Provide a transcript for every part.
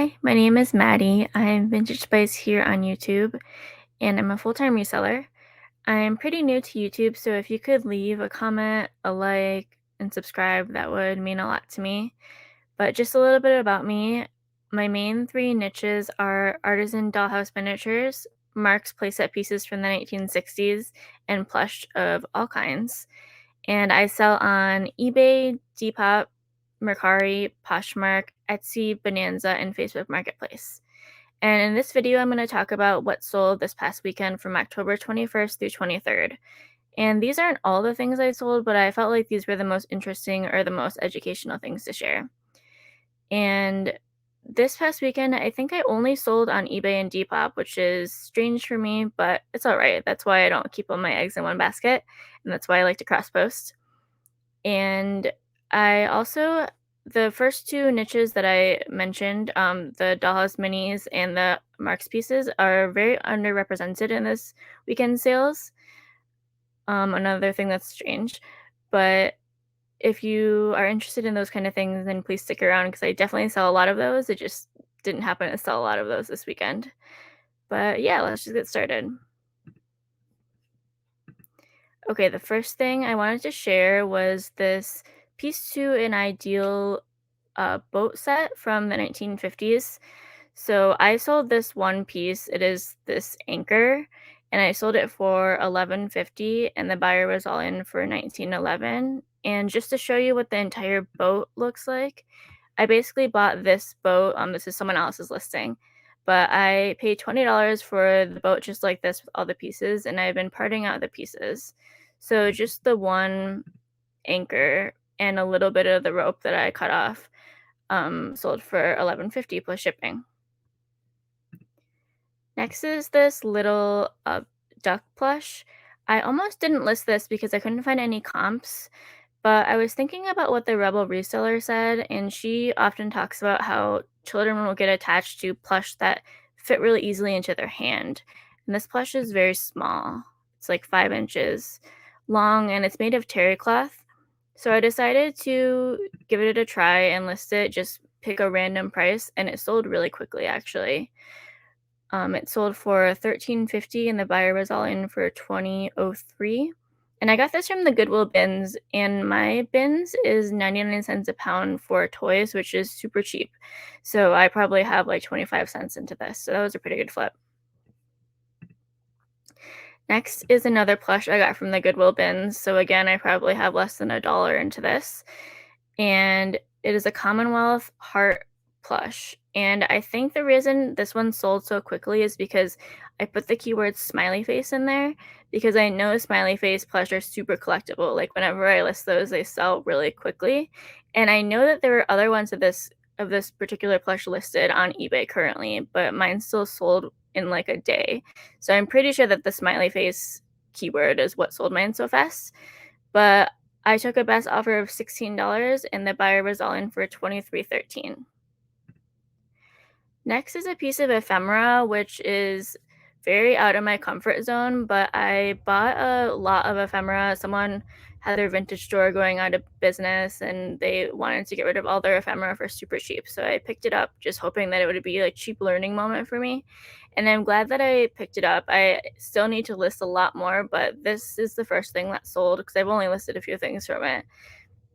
Hi, my name is Maddie. I'm Vintage Spice here on YouTube, and I'm a full-time reseller. I'm pretty new to YouTube, so if you could leave a comment, a like, and subscribe, that would mean a lot to me. But just a little bit about me. My main three niches are artisan dollhouse miniatures, Mark's playset pieces from the 1960s, and plush of all kinds. And I sell on eBay, Depop, Mercari, Poshmark, Etsy, Bonanza, and Facebook Marketplace. And in this video, I'm going to talk about what sold this past weekend from October 21st through 23rd. And these aren't all the things I sold, but I felt like these were the most interesting or the most educational things to share. And this past weekend, I think I only sold on eBay and Depop, which is strange for me, but it's all right. That's why I don't keep all my eggs in one basket, and that's why I like to cross post. And I also the first two niches that I mentioned, the dollhouse minis and the Marks pieces, are very underrepresented in this weekend sales. Another thing that's strange, but if you are interested in those kind of things, then please stick around because I definitely sell a lot of those. It just didn't happen to sell a lot of those this weekend. But yeah, let's just get started. Okay, the first thing I wanted to share was this piece to an ideal boat set from the 1950s. So I sold this one piece. It is this anchor, and I sold it for 11.50, and the buyer was all in for 19.11. And just to show you what the entire boat looks like, I basically bought this boat. This is someone else's listing, but I paid $20 for the boat just like this with all the pieces, and I've been parting out the pieces. So just the one anchor and a little bit of the rope that I cut off sold for 11.50 plus shipping. Next is this little duck plush. I almost didn't list this because I couldn't find any comps, but I was thinking about what the Rebel reseller said, and she often talks about how children will get attached to plush that fit really easily into their hand. And this plush is very small. It's like 5 inches long, and it's made of terry cloth. So I decided to give it a try and list it, just pick a random price, and it sold really quickly actually. It sold for $13.50 and the buyer was all in for $20.03. And I got this from the Goodwill bins, and my bins is 99 cents a pound for toys, which is super cheap. So I probably have like 25 cents into this. So that was a pretty good flip. Next is another plush I got from the Goodwill bins. So again, I probably have less than $1 into this. And it is a Commonwealth heart plush. And I think the reason this one sold so quickly is because I put the keyword smiley face in there, because I know smiley face plush are super collectible. Like whenever I list those, they sell really quickly. And I know that there are other ones of this particular plush listed on eBay currently, but mine still sold in like a day. So I'm pretty sure that the smiley face keyword is what sold mine so fast. But I took a best offer of $16 and the buyer was all in for $23.13. Next is a piece of ephemera, which is very out of my comfort zone, but I bought a lot of ephemera. Someone had their vintage store going out of business and they wanted to get rid of all their ephemera for super cheap. So I picked it up just hoping that it would be a cheap learning moment for me. And I'm glad that I picked it up. I still need to list a lot more, but this is the first thing that sold because I've only listed a few things from it.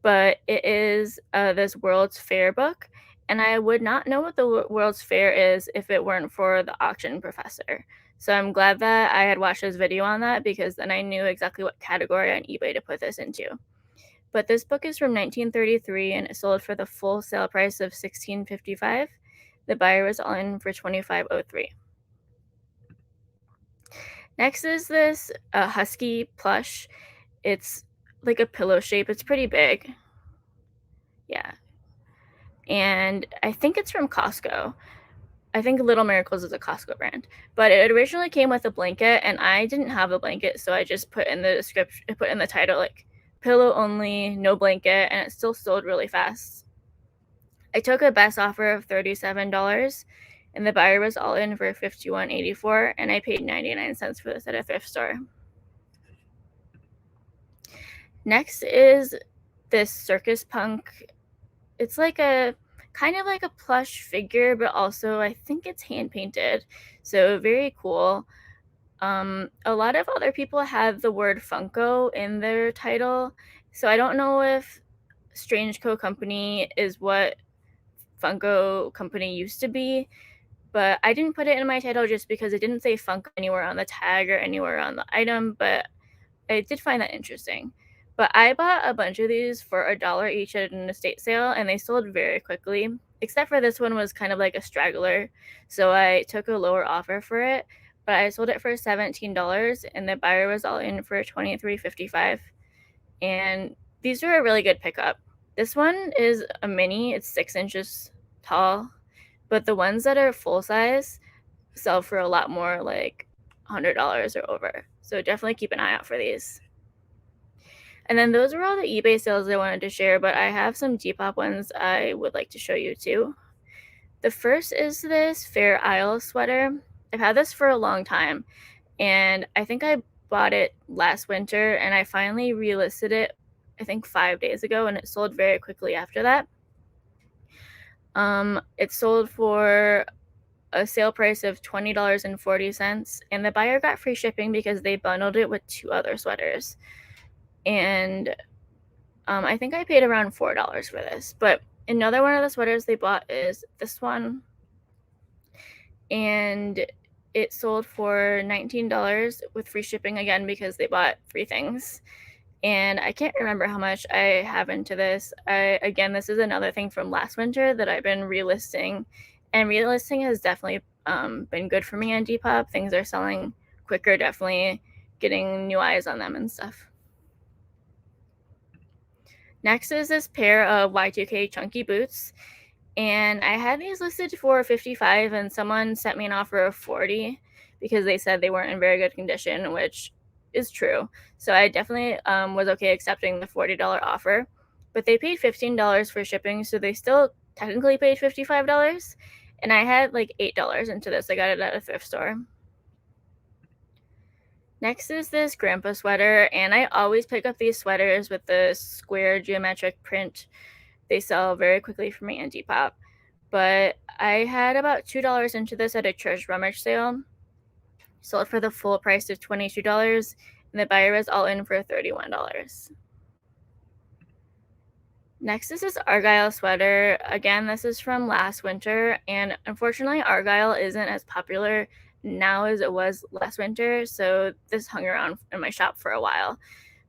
But it is this World's Fair book, and I would not know what the World's Fair is if it weren't for the auction professor. So I'm glad that I had watched his video on that because then I knew exactly what category on eBay to put this into. But this book is from 1933 and it sold for the full sale price of $16.55. The buyer was all in for $25.03. Next is this husky plush. It's like a pillow shape. It's pretty big. Yeah. And I think it's from Costco. I think Little Miracles is a Costco brand, but it originally came with a blanket, and I didn't have a blanket, so I just put in the description, put in the title like pillow only, no blanket, and it still sold really fast. I took a best offer of $37, and the buyer was all in for $51.84, and I paid 99 cents for this at a thrift store. Next is this circus punk. It's like a kind of like a plush figure, but also I think it's hand painted. So very cool. A lot of other people have the word Funko in their title. So I don't know if Strange Co. Company is what Funko Company used to be, but I didn't put it in my title just because it didn't say Funko anywhere on the tag or anywhere on the item, but I did find that interesting. But I bought a bunch of these for $1 each at an estate sale, and they sold very quickly. Except for this one was kind of like a straggler, so I took a lower offer for it. But I sold it for $17, and the buyer was all in for $23.55. And these are a really good pickup. This one is a mini; it's 6 inches tall, but the ones that are full size sell for a lot more, like $100 or over. So definitely keep an eye out for these. And then those were all the eBay sales I wanted to share, but I have some Depop ones I would like to show you too. The first is this Fair Isle sweater. I've had this for a long time, and I think I bought it last winter, and I finally relisted it, I think 5 days ago, and it sold very quickly after that. It sold for a sale price of $20.40, and the buyer got free shipping because they bundled it with 2 other sweaters. And I think I paid around $4 for this. But another one of the sweaters they bought is this one, and it sold for $19 with free shipping again because they bought 3 things. And I can't remember how much I have into this. Again, this is another thing from last winter that I've been relisting, and relisting has definitely been good for me on Depop. Things are selling quicker, definitely getting new eyes on them and stuff. Next is this pair of Y2K chunky boots, and I had these listed for $55, and someone sent me an offer of $40 because they said they weren't in very good condition, which is true. So I definitely was okay accepting the $40 offer, but they paid $15 for shipping, so they still technically paid $55, and I had like $8 into this. I got it at a thrift store. Next is this grandpa sweater, and I always pick up these sweaters with the square geometric print. They sell very quickly for me on Depop. But I had about $2 into this at a church rummage sale. Sold for the full price of $22, and the buyer was all in for $31. Next is this Argyle sweater. Again, this is from last winter, and unfortunately Argyle isn't as popular now as it was last winter, so this hung around in my shop for a while.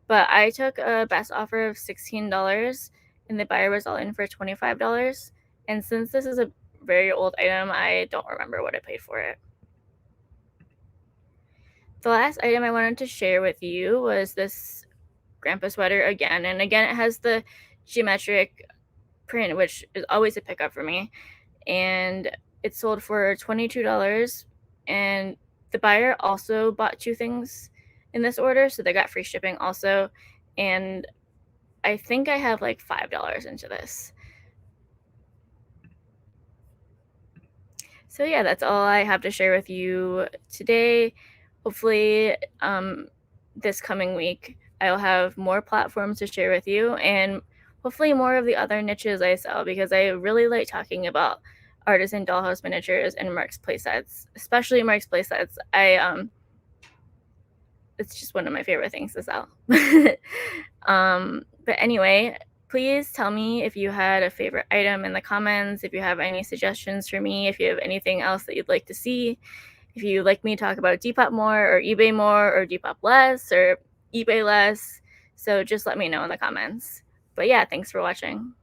But I took a best offer of $16, and the buyer was all in for $25. And since this is a very old item, I don't remember what I paid for it. The last item I wanted to share with you was this grandpa sweater again. And again, it has the geometric print, which is always a pickup for me. And it sold for $22. And the buyer also bought 2 things in this order, so they got free shipping also. And I think I have like $5 into this. So yeah, that's all I have to share with you today. Hopefully, this coming week, I'll have more platforms to share with you, and hopefully more of the other niches I sell, because I really like talking about artisan dollhouse miniatures and Mark's playsets, especially Mark's playsets. It's just one of my favorite things to sell. But anyway, please tell me if you had a favorite item in the comments, if you have any suggestions for me, if you have anything else that you'd like to see, if you'd like me to talk about Depop more or eBay more or Depop less or eBay less. So just let me know in the comments. But yeah, thanks for watching.